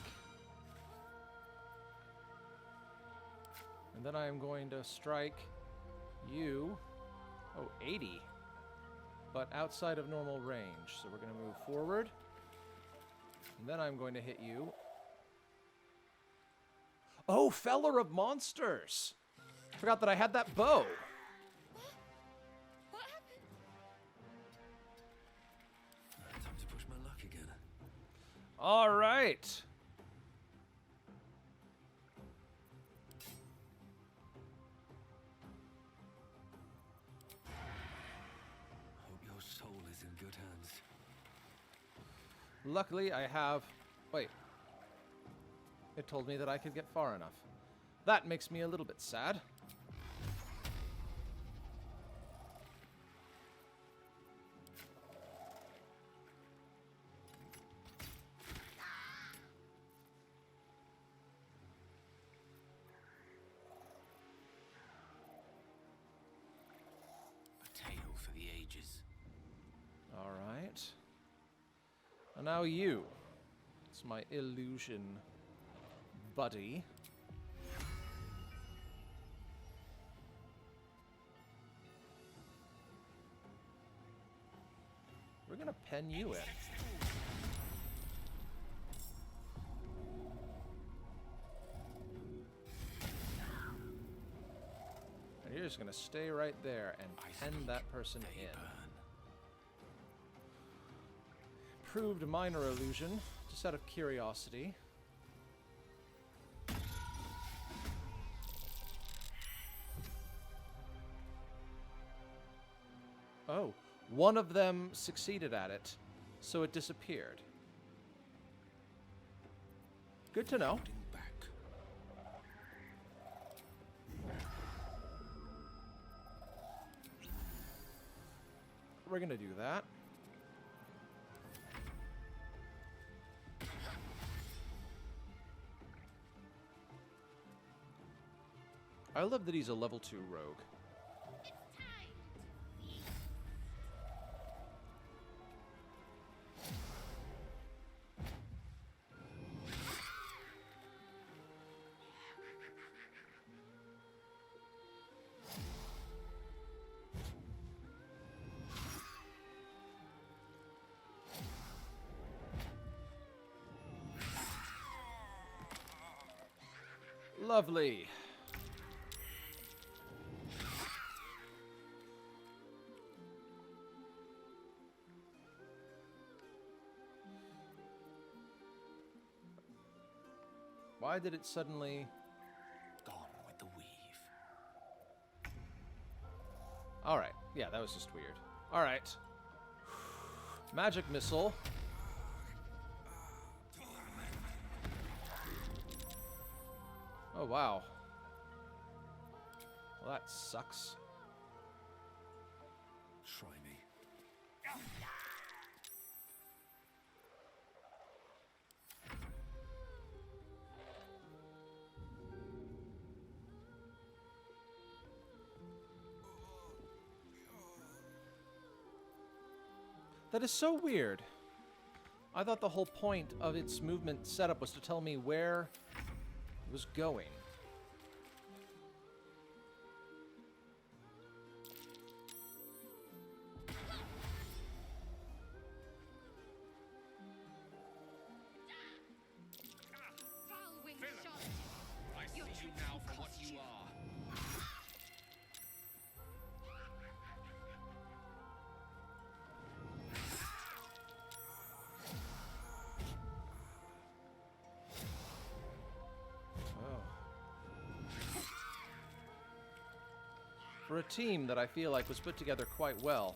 And then I am going to strike you. Oh, 80. But outside of normal range. So we're going to move forward. And then I'm going to hit you. Oh, Feller of Monsters! Forgot that I had that bow. What happened? Time to push my luck again. All right. Hope your soul is in good hands. Luckily, I have... Wait. It told me that I could get far enough. That makes me a little bit sad. A tale for the ages. All right. And now you. It's my illusion buddy. We're gonna pen you in. And you're just gonna stay right there and pen that person in. improved minor illusion, just out of curiosity. Oh, one of them succeeded at it, so it disappeared. Good to know. We're gonna do that. I love that he's a level 2 rogue. Lovely. Why did it suddenly... Gone with the weave. Alright. Yeah, that was just weird. Alright. Magic missile. Oh, wow. Well, that sucks. Try me. That is so weird. I thought the whole point of its movement setup was to tell me where it was going. I see you now for what you are. For a team that I feel like was put together quite well,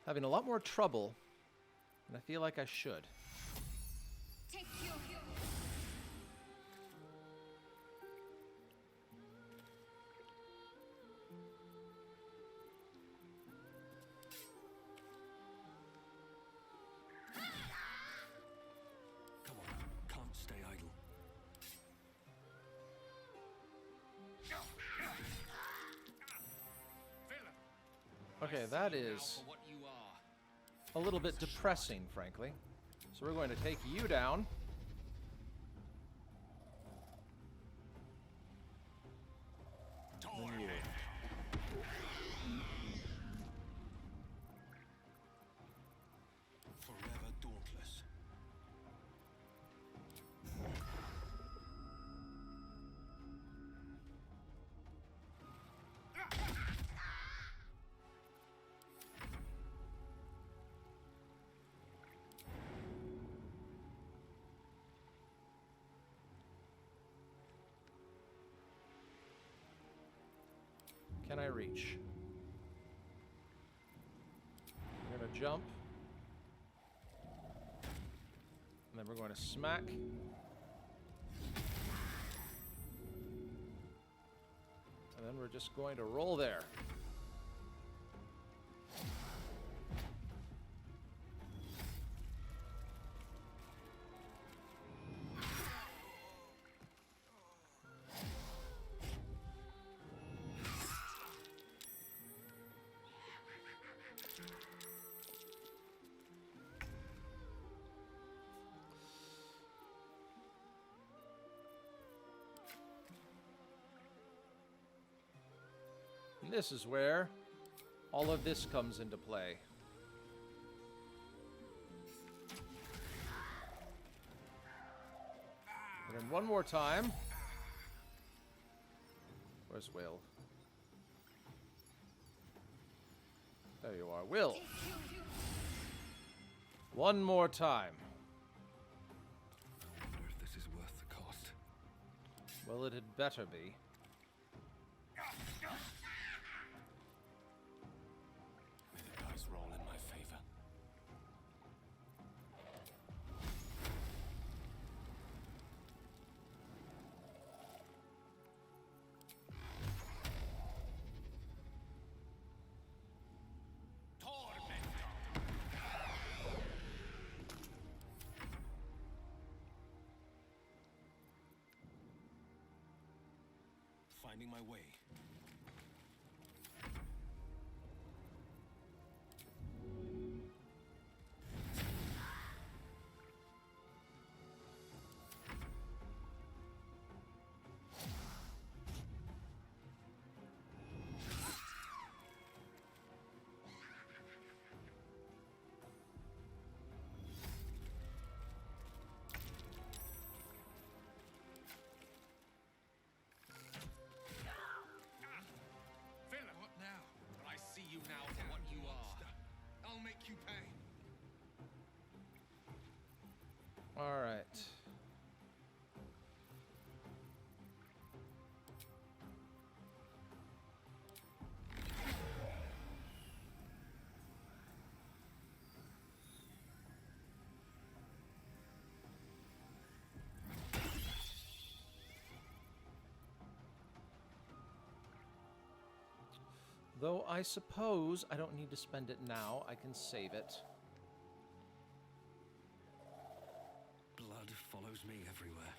having a lot more trouble than I feel like I should. Take your Come on, can't stay idle. Okay, that is a little bit depressing, frankly. So we're going to take you down. Then you. Forever dauntless. Can I reach? We're going to jump. And then we're going to smack. And then we're just going to roll there. And this is where all of this comes into play. And then one more time. Where's Will? There you are, Will. One more time. I wonder if this is worth the cost. Well, it had better be. May the dice roll in my favor. Finding my way. What now? I see you now for what you are. I'll make you pay. All right. Though I suppose I don't need to spend it now. I can save it. Blood follows me everywhere.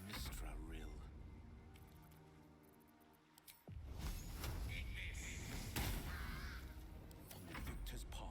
Mistra Rill. On the victor's path.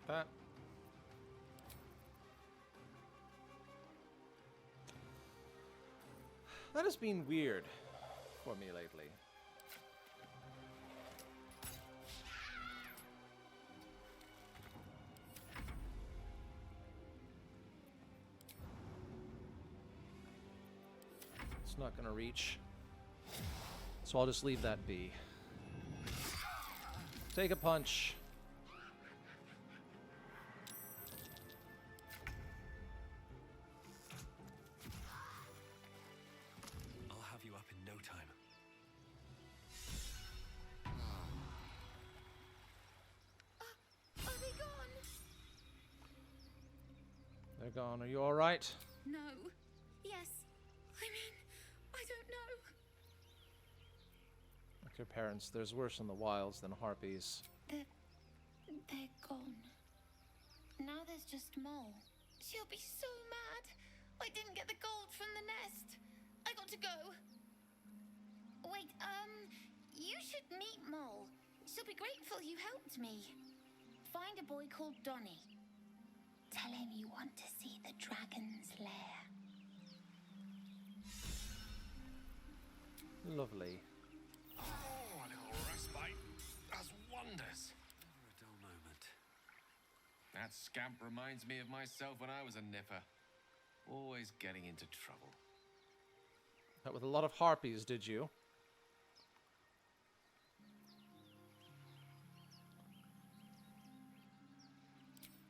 That. That has been weird for me lately. It's not gonna reach. So I'll just leave that be. Take a punch. I'll have you up in no time. Are they gone? They're gone. Are you all right? No. Yes. I mean, I don't know. Like your parents, there's worse in the wilds than harpies. They're gone. Now there's just Mole. She'll be so mad. I didn't get the gold from the nest. I got to go. Wait, you should meet Mole. She'll be grateful you helped me. Find a boy called Donny. Tell him you want to see the dragon's lair. Lovely. Oh, a little respite does wonders. Never a dull moment. That scamp reminds me of myself when I was a nipper. Always getting into trouble. Met with a lot of harpies, did you?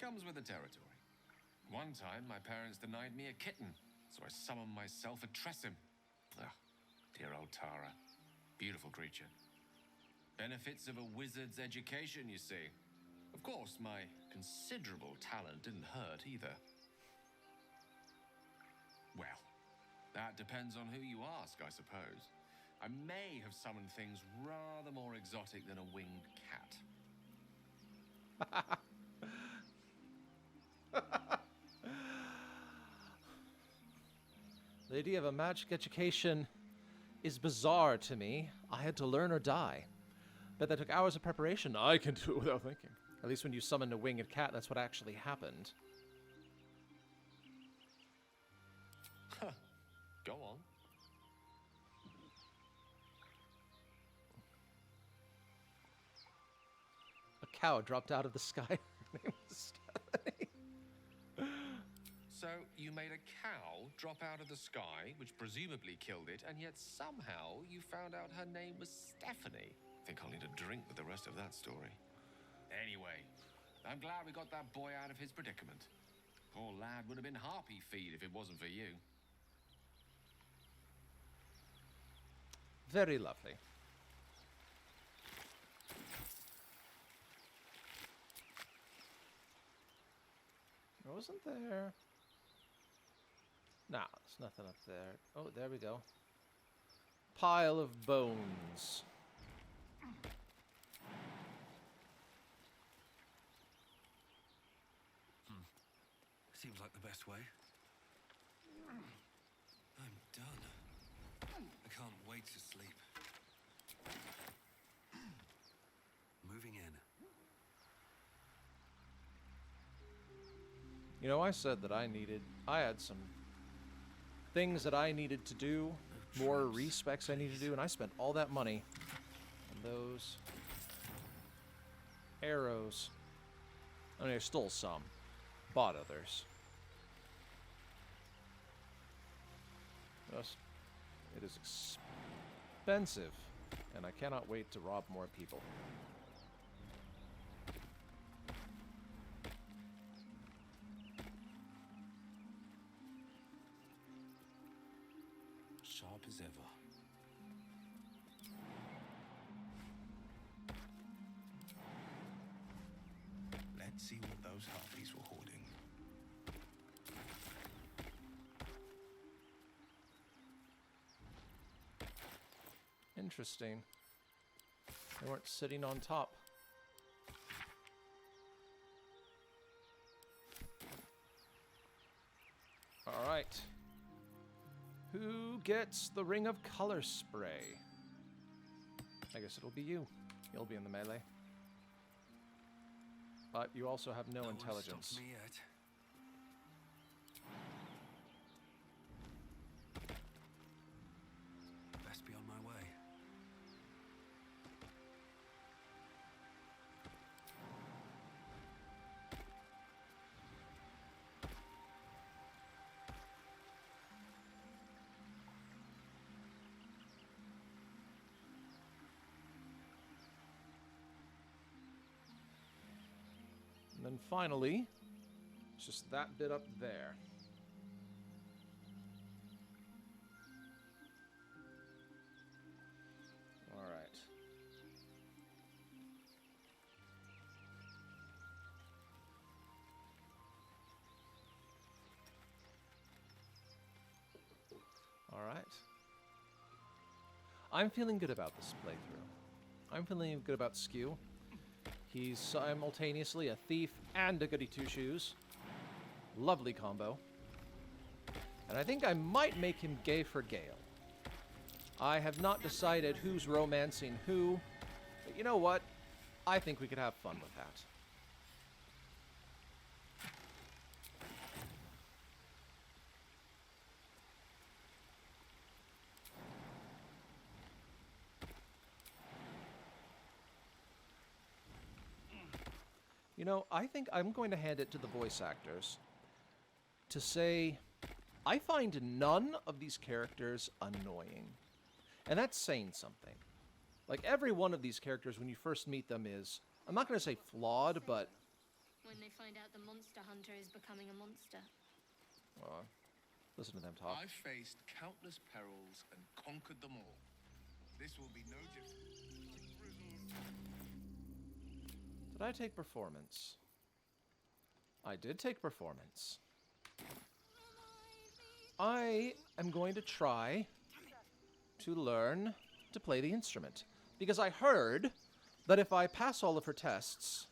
Comes with the territory. One time, my parents denied me a kitten, so I summoned myself a Tressim. Ah, dear old Tara. Beautiful creature. Benefits of a wizard's education, you see. Of course, my considerable talent didn't hurt either. Well, that depends on who you ask, I suppose. I may have summoned things rather more exotic than a winged cat. The idea of a magic education is bizarre to me. I had to learn or die. Bet that took hours of preparation. I can do it without thinking. At least when you summoned a winged cat, that's what actually happened. Go on. A cow dropped out of the sky. Her name was Stephanie. So you made a cow drop out of the sky, which presumably killed it, and yet somehow you found out her name was Stephanie. I think I'll need a drink with the rest of that story. Anyway, I'm glad we got that boy out of his predicament. Poor lad would have been harpy feed if it wasn't for you. Very lovely. Wasn't there? Nah, there's nothing up there. Oh, there we go. Pile of bones. Seems like the best way. I'm done. I can't wait to sleep. Moving in. You know, I said that I had some things that I needed to do, more respecs I needed to do, and I spent all that money on those arrows. I mean, I stole some, bought others. Yes, it is expensive, and I cannot wait to rob more people. Sharp as ever. Let's see what those harpies were hoarding. Interesting. They weren't sitting on top. All right. Who gets the Ring of Color Spray? I guess it'll be you. You'll be in the melee. But you also have no intelligence. One stops me yet. Best be on my way. And then finally, it's just that bit up there. All right. All right. I'm feeling good about this playthrough. I'm feeling good about Skew. He's simultaneously a thief and a goody two-shoes. Lovely combo. And I think I might make him gay for Gale. I have not decided who's romancing who, but you know what? I think we could have fun with that. You know, I think I'm going to hand it to the voice actors to say, I find none of these characters annoying. And that's saying something. Like, every one of these characters, when you first meet them, is, I'm not going to say flawed, but... When they find out the monster hunter is becoming a monster. Listen to them talk. I've faced countless perils and conquered them all. This will be no different. Did I take performance? I did take performance. I am going to try to learn to play the instrument. Because I heard that if I pass all of her tests,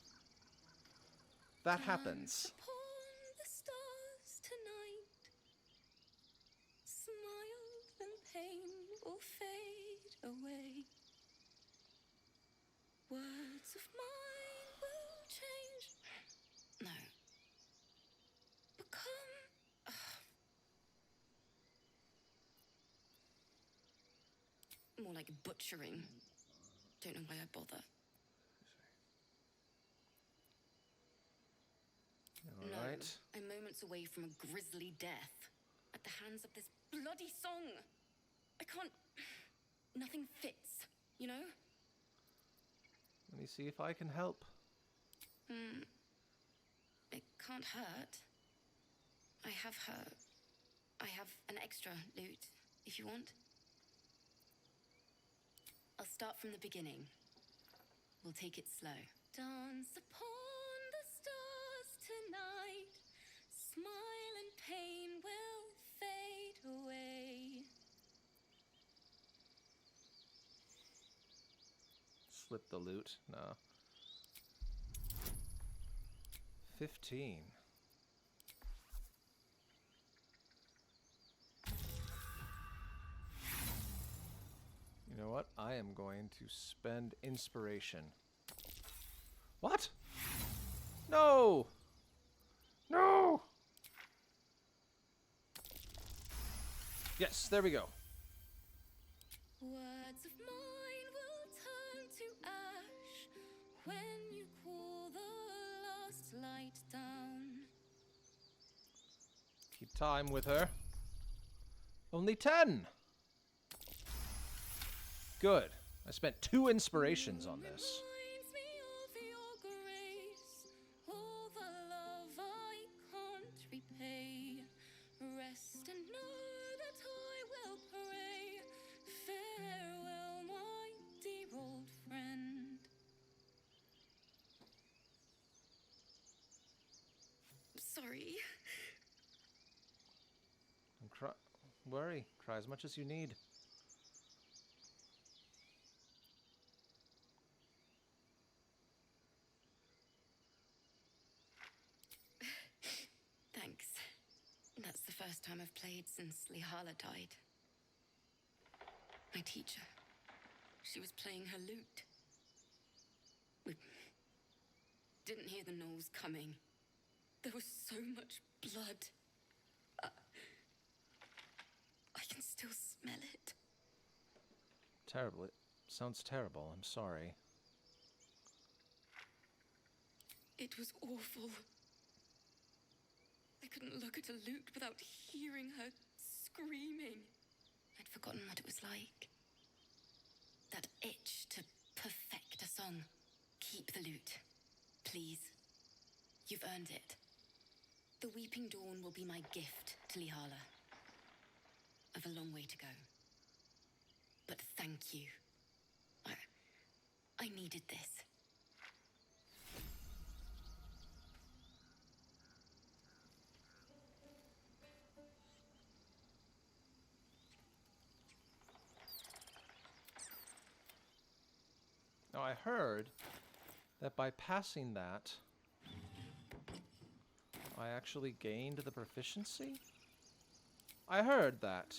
that happens. Upon the stars tonight, smiles and pain will fade away. Words of mine will change. No. Become More like butchering. Don't know why I bother. All right. I'm moments away from a grisly death at the hands of this bloody song. I can't. Nothing fits, you know? Let me see if I can help. It can't hurt. I have an extra loot, if you want. I'll start from the beginning. We'll take it slow. Dance upon the stars tonight. Smile and pain will fade away. Slip the loot. No. 15. You know what? I am going to spend inspiration. What? No! No! Yes, there we go. Words of mine will turn to ash when you call the last light down. Keep time with her. Only 10! Good. I spent 2 inspirations on this. Reminds me of your grace, all the love I can't repay. Rest and know that I will pray. Farewell, my dear old friend. Sorry. Don't worry. Cry as much as you need. Thanks. That's the first time I've played since Lihala died. My teacher. She was playing her lute. We didn't hear the gnolls coming. There was so much blood. I can still smell it. Terrible. It sounds terrible. I'm sorry. It was awful. I couldn't look at a lute without hearing her screaming. I'd forgotten what it was like. That itch to perfect a song. Keep the lute, please. You've earned it. The Weeping Dawn will be my gift to Lihala. I've a long way to go. But thank you. I needed this. Now I heard that by passing that, I actually gained the proficiency? I heard that.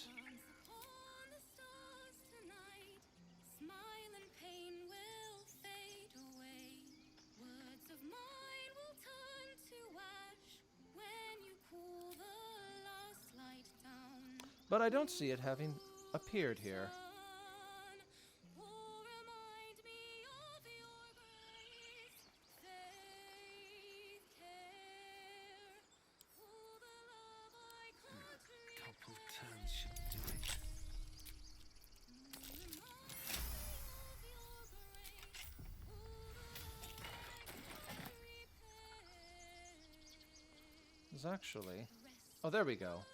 But I don't see it having appeared here. Couple turns should do it. There's actually... Oh, there we go.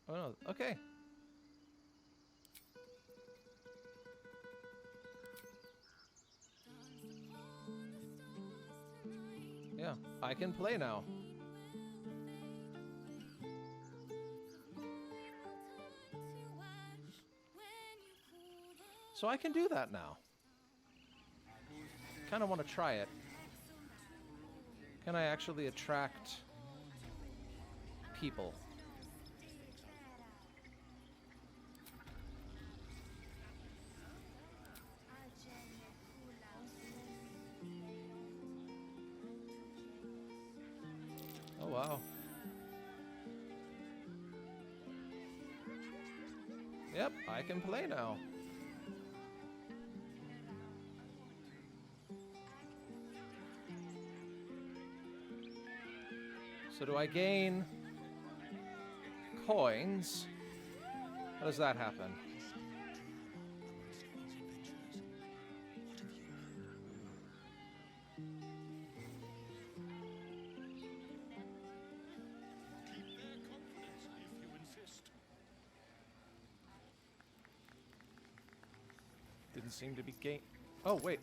Oh, no. Okay. Yeah, I can play now. So I can do that now. Kind of want to try it. Can I actually attract people? wow. Yep, I can play now. So do I gain coins? How does that happen? Didn't seem to be gain. Oh, wait.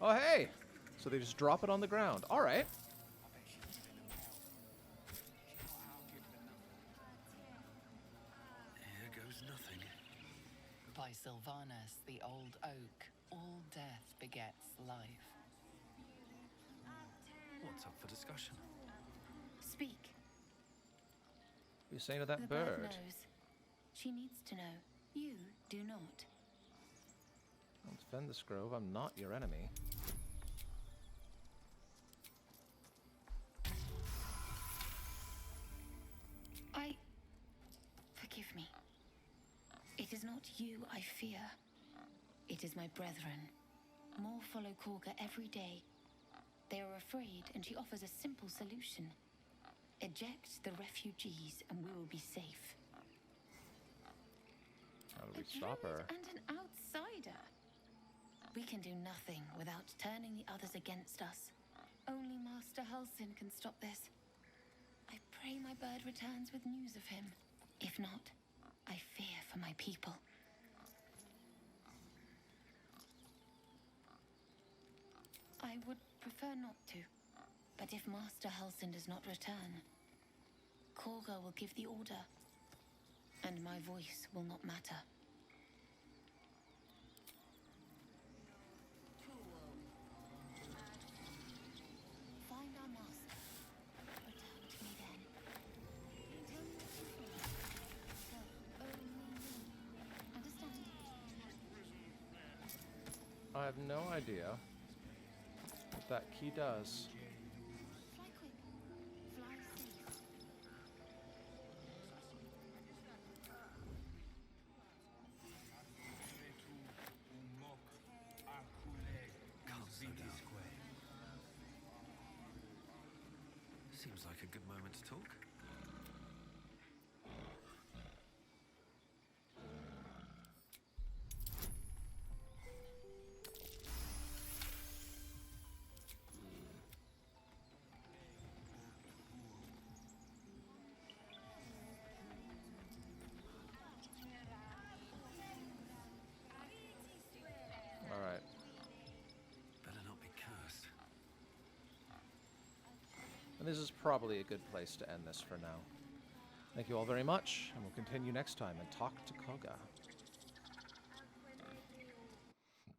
Oh, hey! So they just drop it on the ground. All right. Here goes nothing. By Sylvanus, the old oak, all death begets life. What's up for discussion? Speak. You saying to that The bird? knows. She needs to know. You do not. I'll defend this grove. I'm not your enemy. Forgive me. It is not you I fear. It is my brethren. More follow Korga every day. They are afraid, and she offers a simple solution. Eject the refugees, and we will be safe. How do we stop her? And an outsider. We can do nothing without turning the others against us. Only Master Halsin can stop this. I pray my bird returns with news of him. If not, I fear for my people. I would prefer not to, but if Master Halsin does not return, Korga will give the order, and my voice will not matter. Find our master. Return to me then. Tell me what you think. Tell only me. Understand? I have no idea what that key does. Fly quick. Fly safe. Can't slow down. Seems like a good moment to talk. All right. Better not be cursed. And this is probably a good place to end this for now. Thank you all very much, and we'll continue next time and talk to Koga.